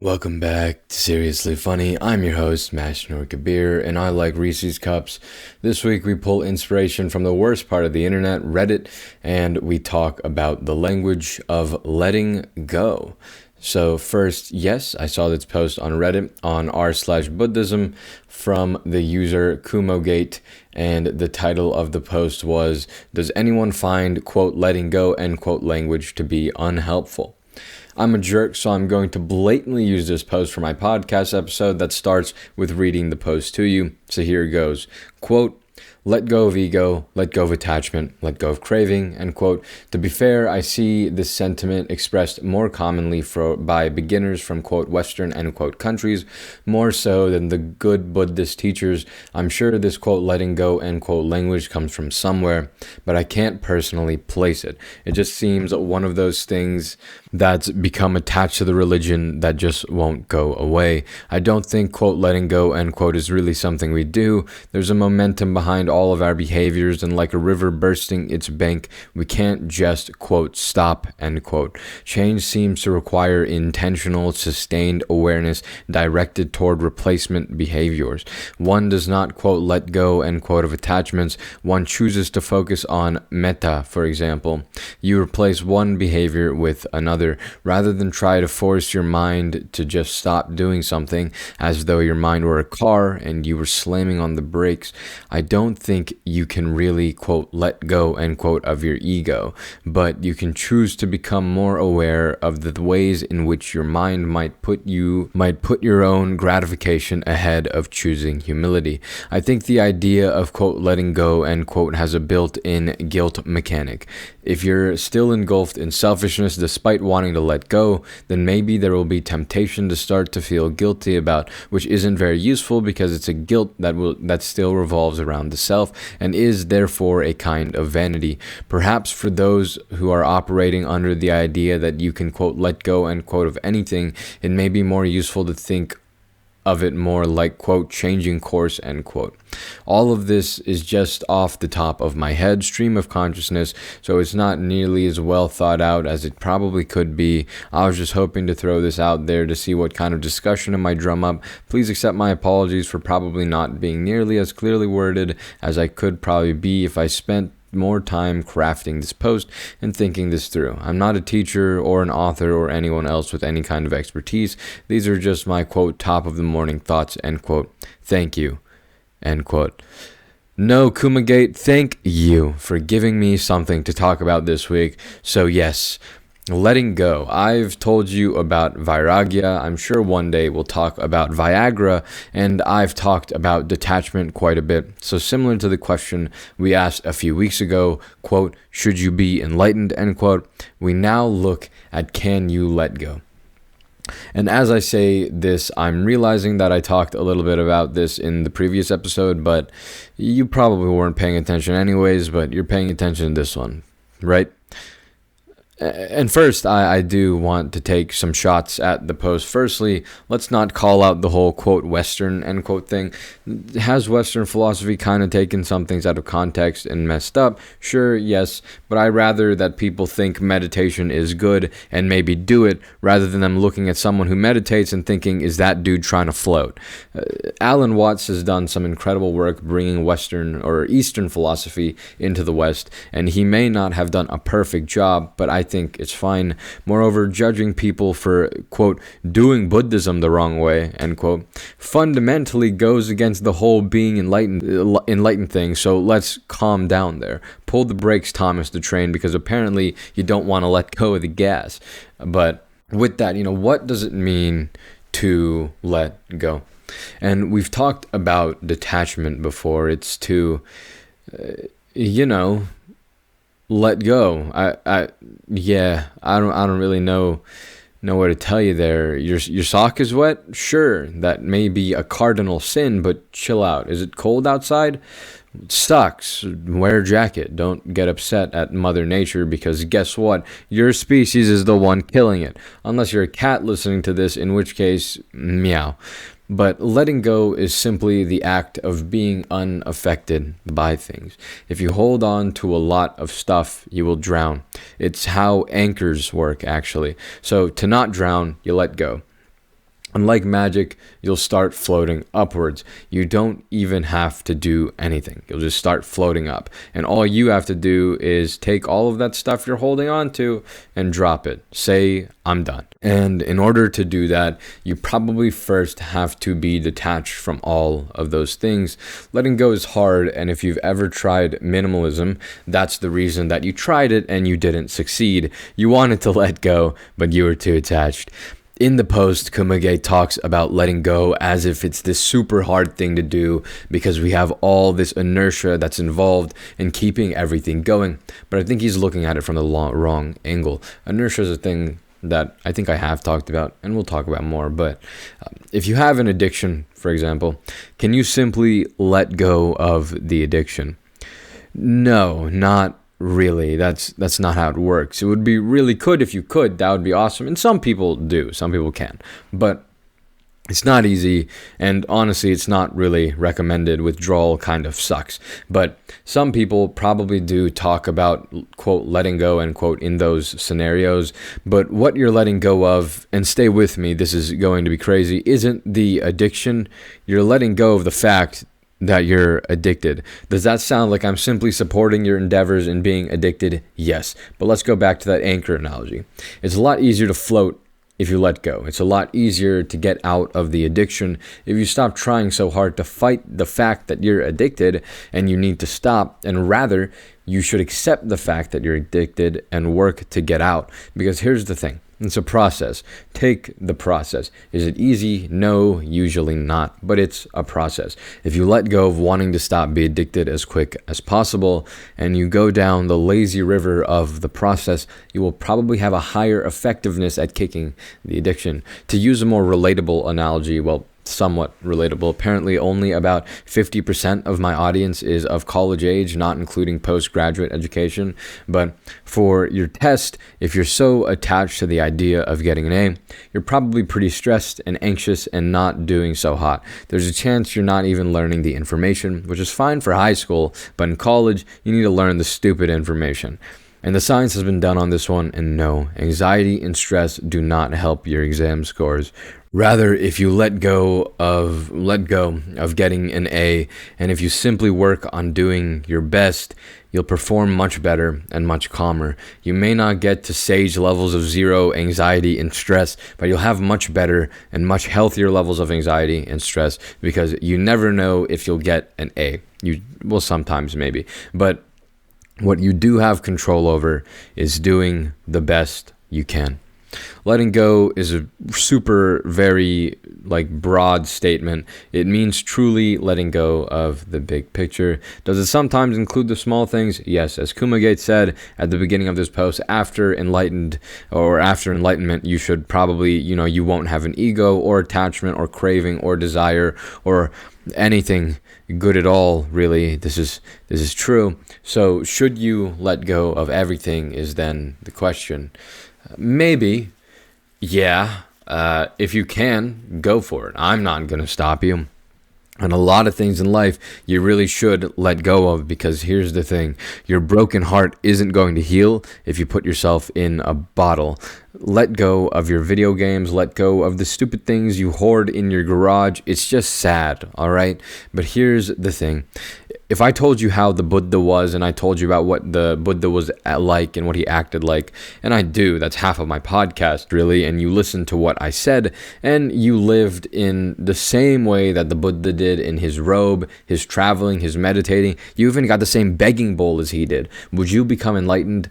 Welcome back to Seriously Funny. I'm your host, Mashnur Kabir, and I like Reese's Cups. This week we pull inspiration from the worst part of the internet, Reddit, and we talk about the language of letting go. So first, yes, I saw this post on Reddit on r/Buddhism from the user Kumogate, and the title of the post was, "Does anyone find, quote, letting go, end quote, language to be unhelpful?" I'm a jerk, so I'm going to blatantly use this post for my podcast episode that starts with reading the post to you. So here it goes. Quote, "Let go of ego, let go of attachment, let go of craving," end quote. To be fair, I see this sentiment expressed more commonly by beginners from, quote, Western, end quote, countries, more so than the good Buddhist teachers. I'm sure this, quote, letting go, end quote, language comes from somewhere, but I can't personally place it. It just seems one of those things that's become attached to the religion that just won't go away. I don't think, quote, letting go, end quote, is really something we do. There's a momentum behind all of our behaviors, and like a river bursting its bank, we can't just, quote, stop, end quote. Change seems to require intentional, sustained awareness directed toward replacement behaviors. One does not, quote, let go, end quote, of attachments. One chooses to focus on metta, for example. You replace one behavior with another, rather than try to force your mind to just stop doing something as though your mind were a car and you were slamming on the brakes. I don't think you can really, quote, let go, end quote, of your ego, but you can choose to become more aware of the ways in which your mind might put your own gratification ahead of choosing humility. I think the idea of, quote, letting go, end quote, has a built-in guilt mechanic. If you're still engulfed in selfishness despite wanting to let go, then maybe there will be temptation to start to feel guilty about, which isn't very useful because it's a guilt that still revolves around the self and is therefore a kind of vanity. Perhaps for those who are operating under the idea that you can, quote, let go, end quote, of anything, it may be more useful to think of it more like, quote, changing course, end quote. All of this is just off the top of my head, stream of consciousness, so it's not nearly as well thought out as it probably could be. I was just hoping to throw this out there to see what kind of discussion it might drum up. Please accept my apologies for probably not being nearly as clearly worded as I could probably be if I spent more time crafting this post and thinking this through. I'm not a teacher or an author or anyone else with any kind of expertise. These are just my, quote, top of the morning thoughts, end quote. Thank you, end quote. No, Kumagate, thank you for giving me something to talk about this week. So yes, letting go. I've told you about Vairagya. I'm sure one day we'll talk about Viagra, and I've talked about detachment quite a bit. So similar to the question we asked a few weeks ago, quote, should you be enlightened, end quote, we now look at can you let go. And as I say this, I'm realizing that I talked a little bit about this in the previous episode, but you probably weren't paying attention anyways, but you're paying attention to this one, right? And first, I do want to take some shots at the post. Firstly, let's not call out the whole, quote, Western, end quote, thing. Has Western philosophy kind of taken some things out of context and messed up? Sure, yes, but I'd rather that people think meditation is good and maybe do it, rather than them looking at someone who meditates and thinking, is that dude trying to float? Alan Watts has done some incredible work bringing Western or Eastern philosophy into the West, and he may not have done a perfect job, but I think it's fine. Moreover, judging people for, quote, doing Buddhism the wrong way, end quote, fundamentally goes against the whole being enlightened thing, so let's calm down there. Pull the brakes, Thomas the Train, because apparently you don't want to let go of the gas. But with that, what does it mean to let go? And we've talked about detachment before. It's to, let go. I don't really know what to tell you there. Your sock is wet? Sure, that may be a cardinal sin, but chill out. Is it cold outside? It sucks. Wear a jacket. Don't get upset at Mother Nature, because guess what? Your species is the one killing it. Unless you're a cat listening to this, in which case, meow. But letting go is simply the act of being unaffected by things. If you hold on to a lot of stuff, you will drown. It's how anchors work, actually. So to not drown, you let go. Unlike magic, you'll start floating upwards. You don't even have to do anything. You'll just start floating up. And all you have to do is take all of that stuff you're holding on to and drop it. Say, I'm done. And in order to do that, you probably first have to be detached from all of those things. Letting go is hard, and if you've ever tried minimalism, that's the reason that you tried it and you didn't succeed. You wanted to let go, but you were too attached. In the post, Kumage talks about letting go as if it's this super hard thing to do because we have all this inertia that's involved in keeping everything going. But I think he's looking at it from the wrong angle. Inertia is a thing that I think I have talked about and we'll talk about more. But if you have an addiction, for example, can you simply let go of the addiction? No, not really. That's not how it works. It would be really good if you could. That would be awesome. And some people do. Some people can. But it's not easy, and honestly, it's not really recommended. Withdrawal kind of sucks. But some people probably do talk about, quote, letting go, end quote, in those scenarios. But what you're letting go of, and stay with me, this is going to be crazy, isn't the addiction. You're letting go of the fact that you're addicted. Does that sound like I'm simply supporting your endeavors in being addicted? Yes. But let's go back to that anchor analogy. It's a lot easier to float if you let go. It's a lot easier to get out of the addiction if you stop trying so hard to fight the fact that you're addicted and you need to stop, and rather you should accept the fact that you're addicted and work to get out. Because here's the thing. It's a process. Take the process. Is it easy? No, usually not, but it's a process. If you let go of wanting to stop, be addicted as quick as possible, and you go down the lazy river of the process, you will probably have a higher effectiveness at kicking the addiction. To use a more relatable analogy, well, somewhat relatable. Apparently, only about 50% of my audience is of college age, not including postgraduate education. But for your test, if you're so attached to the idea of getting an A, you're probably pretty stressed and anxious and not doing so hot. There's a chance you're not even learning the information, which is fine for high school, but in college, you need to learn the stupid information. And the science has been done on this one, and no, anxiety and stress do not help your exam scores. Rather, if you let go of getting an A, and if you simply work on doing your best, you'll perform much better and much calmer. You may not get to sage levels of zero anxiety and stress, but you'll have much better and much healthier levels of anxiety and stress, because you never know if you'll get an A. You will sometimes, maybe, but what you do have control over is doing the best you can. Letting go is a super, very broad statement. It means truly letting go of the big picture. Does it sometimes include the small things? Yes. As Kumage said at the beginning of this post, after enlightenment, you should probably, you won't have an ego or attachment or craving or desire or anything good at all, really. This is true. So should you let go of everything is then the question. Maybe, yeah. If you can, go for it. I'm not going to stop you. And a lot of things in life you really should let go of, because here's the thing. Your broken heart isn't going to heal if you put yourself in a bottle. Let go of your video games. Let go of the stupid things you hoard in your garage. It's just sad, all right? But here's the thing. If I told you how the Buddha was, and I told you about what the Buddha was like and what he acted like, and I do, that's half of my podcast, really, and you listened to what I said, and you lived in the same way that the Buddha did in his robe, his traveling, his meditating, you even got the same begging bowl as he did, would you become enlightened?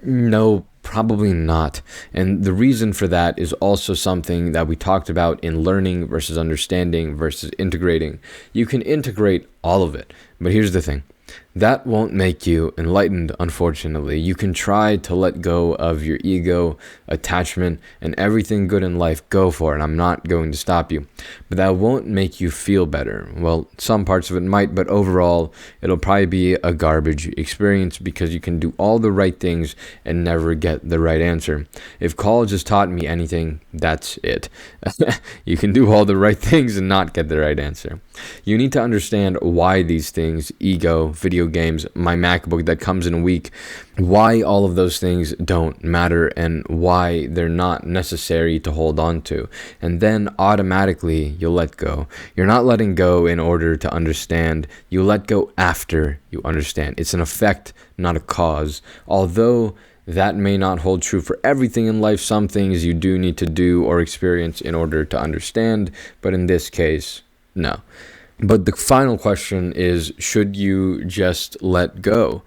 No, probably not. And the reason for that is also something that we talked about in learning versus understanding versus integrating. You can integrate all of it, but here's the thing. That won't make you enlightened, unfortunately. You can try to let go of your ego, attachment, and everything good in life. Go for it. I'm not going to stop you. But that won't make you feel better. Well, some parts of it might, but overall, it'll probably be a garbage experience, because you can do all the right things and never get the right answer. If college has taught me anything, that's it. You can do all the right things and not get the right answer. You need to understand why these things, ego, video video games, my MacBook that comes in a week, why all of those things don't matter and why they're not necessary to hold on to. And then automatically you'll let go. You're not letting go in order to understand. You let go after you understand. It's an effect, not a cause. Although that may not hold true for everything in life. Some things you do need to do or experience in order to understand, but in this case, no. But the final question is, should you just let go?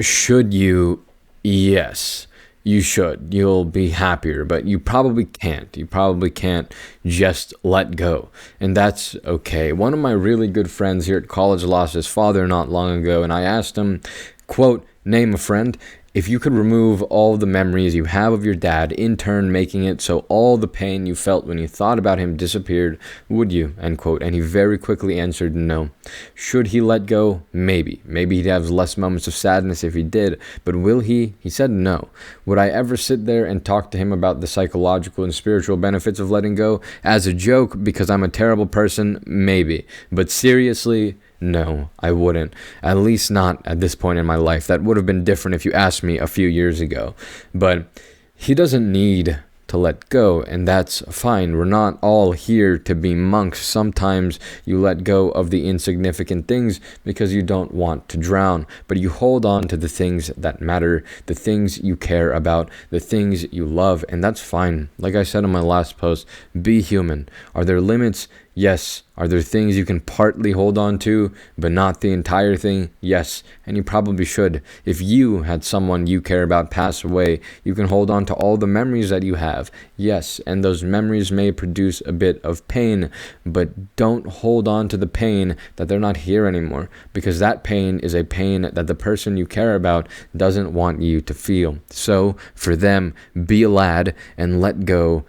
Should you? Yes, you should. You'll be happier, but you probably can't. You probably can't just let go, and that's okay. One of my really good friends here at college lost his father not long ago, and I asked him, quote, name a friend. If you could remove all the memories you have of your dad, in turn making it so all the pain you felt when you thought about him disappeared, would you? End quote. And he very quickly answered no. Should he let go? Maybe. Maybe he'd have less moments of sadness if he did. But will he? He said no. Would I ever sit there and talk to him about the psychological and spiritual benefits of letting go? As a joke, because I'm a terrible person? Maybe. But seriously, no, I wouldn't. At least not at this point in my life. That would have been different if you asked me a few years ago. But he doesn't need to let go, and that's fine. We're not all here to be monks. Sometimes you let go of the insignificant things because you don't want to drown, but you hold on to the things that matter, the things you care about, the things you love, and that's fine. Like I said in my last post, be human. Are there limits? Yes. Are there things you can partly hold on to, but not the entire thing? Yes, and you probably should. If you had someone you care about pass away, you can hold on to all the memories that you have. Yes, and those memories may produce a bit of pain, but don't hold on to the pain that they're not here anymore, because that pain is a pain that the person you care about doesn't want you to feel. So, for them, be a lad and let go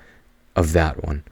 of that one.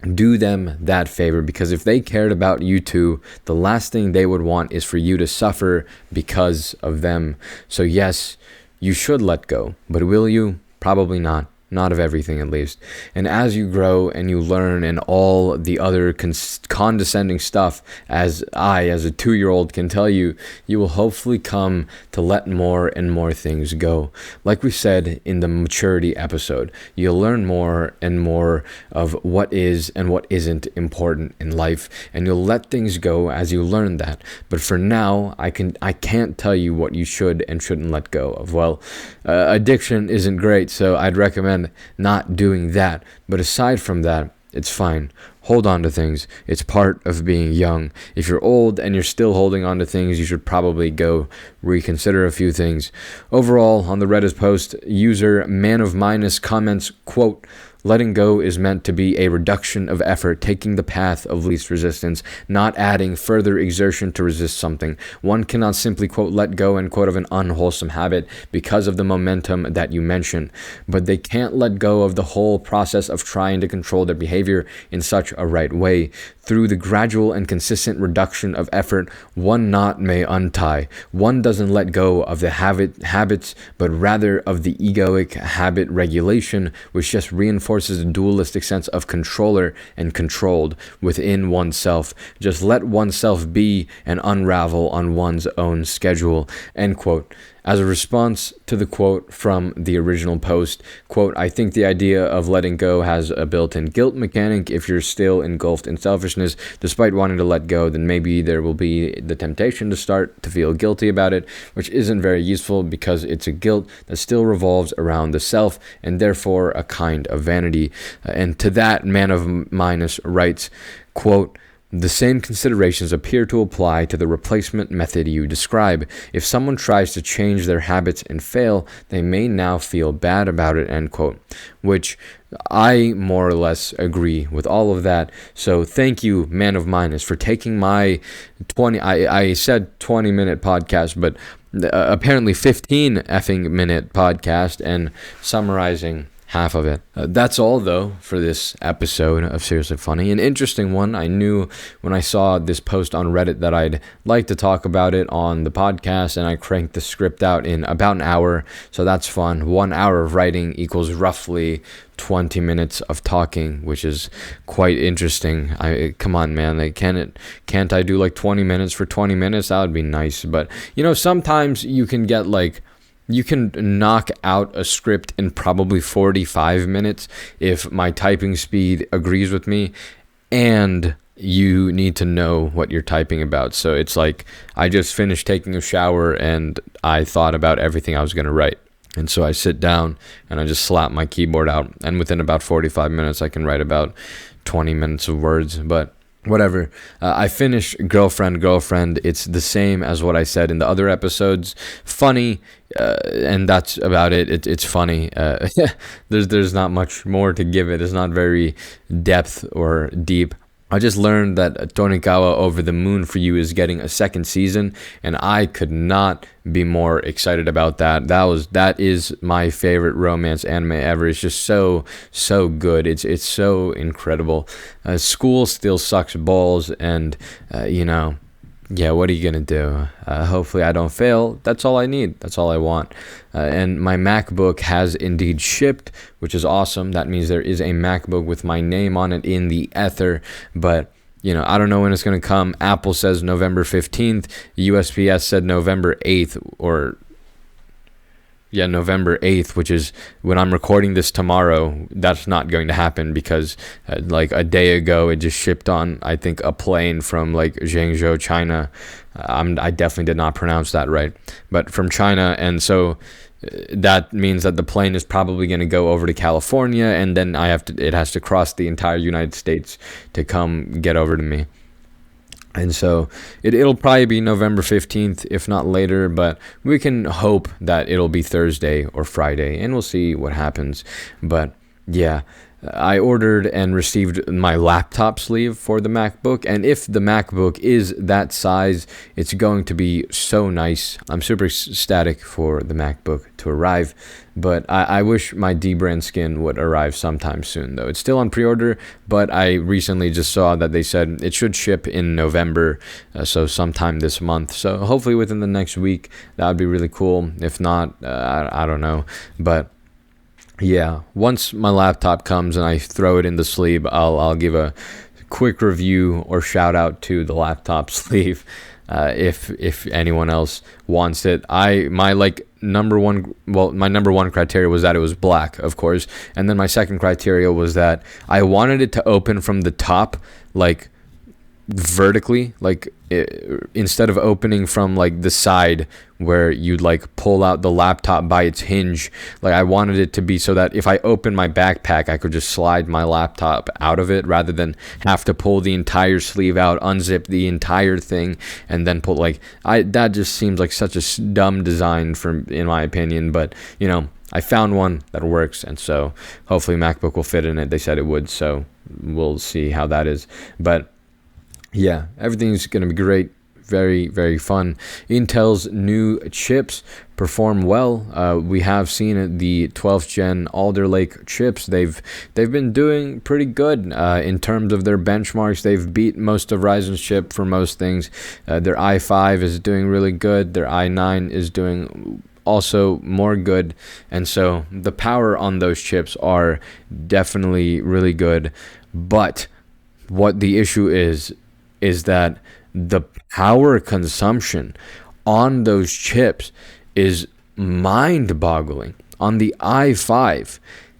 Do them that favor, because if they cared about you too, the last thing they would want is for you to suffer because of them. So yes, you should let go, but will you? Probably not. Not of everything, at least. And as you grow and you learn and all the other condescending stuff, as I, as a 2-year-old, can tell you, you will hopefully come to let more and more things go. Like we said in the maturity episode, you'll learn more and more of what is and what isn't important in life, and you'll let things go as you learn that. But for now, I can't tell you what you should and shouldn't let go of. Well, addiction isn't great, so I'd recommend not doing that. But aside from that, it's fine. Hold on to things. It's part of being young. If you're old and you're still holding on to things, you should probably go reconsider a few things. Overall, on the Reddit post, user Man of Minus comments, quote, letting go is meant to be a reduction of effort, taking the path of least resistance, not adding further exertion to resist something. One cannot simply, quote, let go, end quote, of an unwholesome habit because of the momentum that you mentioned. But they can't let go of the whole process of trying to control their behavior in such a right way. Through the gradual and consistent reduction of effort, one knot may untie. One doesn't let go of the habits, but rather of the egoic habit regulation, which just reinforces a dualistic sense of controller and controlled within oneself. Just let oneself be and unravel on one's own schedule, end quote. As a response to the quote from the original post, quote, I think the idea of letting go has a built-in guilt mechanic. If you're still engulfed in selfishness, despite wanting to let go, then maybe there will be the temptation to start to feel guilty about it, which isn't very useful because it's a guilt that still revolves around the self and therefore a kind of vanity. And to that, Man of Minus writes, quote, the same considerations appear to apply to the replacement method you describe. If someone tries to change their habits and fail, they may now feel bad about it, end quote. Which I more or less agree with all of that. So thank you, Man of Minus, for taking my I said 20-minute podcast, but apparently 15 effing minute podcast and summarizing half of it. That's all, though, for this episode of Seriously Funny. An interesting one. I knew when I saw this post on Reddit that I'd like to talk about it on the podcast, and I cranked the script out in about an hour, so that's fun. 1 hour of writing equals roughly 20 minutes of talking, which is quite interesting. Come on, man. Can't I do like 20 minutes for 20 minutes? That would be nice. But, sometimes you can get you can knock out a script in probably 45 minutes if my typing speed agrees with me, and you need to know what you're typing about. So it's like I just finished taking a shower and I thought about everything I was going to write. And so I sit down and I just slap my keyboard out, and within about 45 minutes I can write about 20 minutes of words. But whatever. I finished Girlfriend. It's the same as what I said in the other episodes. Funny, and that's about it. It's funny. There's not much more to give it. It's not very depth or deep. I just learned that Tonikawa Over the Moon for You is getting a second season, and I could not be more excited about that. That is my favorite romance anime ever. It's just so good. It's so incredible. School still sucks balls, and yeah, what are you gonna do? Hopefully I don't fail. That's all I need. That's all I want. And my MacBook has indeed shipped, which is awesome. That means there is a MacBook with my name on it in the ether. But I don't know when it's gonna come. Apple says November 15th. USPS said November 8th, November 8th, which is when I'm recording this tomorrow. That's not going to happen because like a day ago it just shipped on, I think, a plane from like Zhengzhou, China. I definitely did not pronounce that right, but from China. And so that means that the plane is probably going to go over to California, and then it has to cross the entire United States to come get over to me. And so it'll probably be November 15th, if not later, but we can hope that it'll be Thursday or Friday, and we'll see what happens. But yeah, I ordered and received my laptop sleeve for the MacBook, and if the MacBook is that size, it's going to be so nice. I'm super ecstatic for the MacBook to arrive, but I wish my D-brand skin would arrive sometime soon, though. It's still on pre-order, but I recently just saw that they said it should ship in November, so sometime this month. So hopefully within the next week. That would be really cool. If not, I don't know, but yeah, once my laptop comes and I throw it in the sleeve, I'll give a quick review or shout out to the laptop sleeve if anyone else wants it. My number one criteria was that it was black, of course, and then my second criteria was that I wanted it to open from the top, like vertically, instead of opening from like the side where you'd like pull out the laptop by its hinge. Like I wanted it to be so that if I open my backpack, I could just slide my laptop out of it rather than have to pull the entire sleeve out, unzip the entire thing, and then pull. That just seems like such a dumb design in my opinion, but I found one that works, and so hopefully MacBook will fit in it. They said it would, so we'll see how that is. But yeah, everything's going to be great. Very, very fun. Intel's new chips perform well. We have seen the 12th gen Alder Lake chips. They've been doing pretty good in terms of their benchmarks. They've beat most of Ryzen's chip for most things. Their i5 is doing really good. Their i9 is doing also more good. And so the power on those chips are definitely really good. But what the issue is that the power consumption on those chips is mind-boggling. On the i5,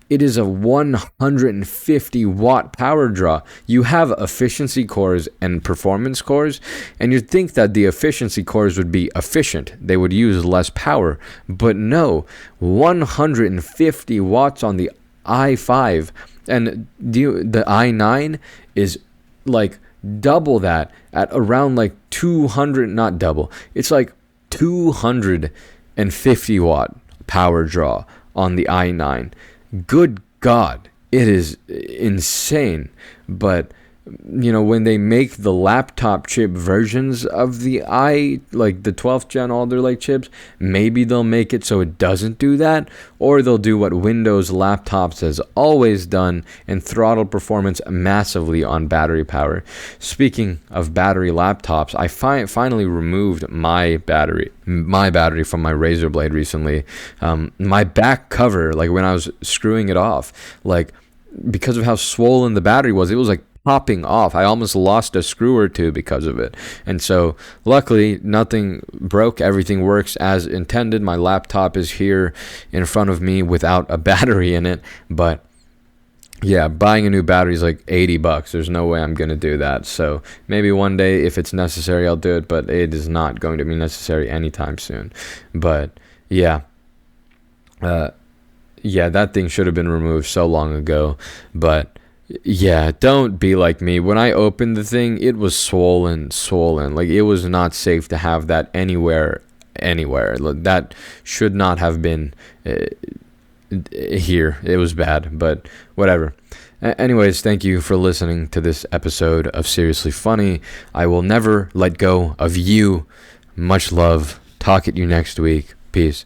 it is a 150 watt power draw. You have efficiency cores and performance cores, and you'd think that the efficiency cores would be efficient. They would use less power, but no, 150 watts on the i5, and the i9 is like double that at around like 200, not double, it's like 250 watt power draw on the i9. Good God, it is insane. But when they make the laptop chip versions of the like the 12th gen Alder Lake chips, maybe they'll make it so it doesn't do that, or they'll do what Windows laptops has always done and throttle performance massively on battery power. Speaking of battery laptops, I finally removed my battery from my Razer Blade recently. My back cover, like when I was screwing it off, like because of how swollen the battery was, it was like popping off. I almost lost a screw or two because of it. And so luckily nothing broke. Everything works as intended. My laptop is here in front of me without a battery in it. But yeah, buying a new battery is like $80. There's no way I'm going to do that. So maybe one day if it's necessary, I'll do it. But it is not going to be necessary anytime soon. But yeah. Yeah, that thing should have been removed so long ago. But yeah, don't be like me. When I opened the thing, it was swollen. Like, it was not safe to have that anywhere. That should not have been here. It was bad, but whatever. Anyways, thank you for listening to this episode of Seriously Funny. I will never let go of you. Much love. Talk at you next week. Peace.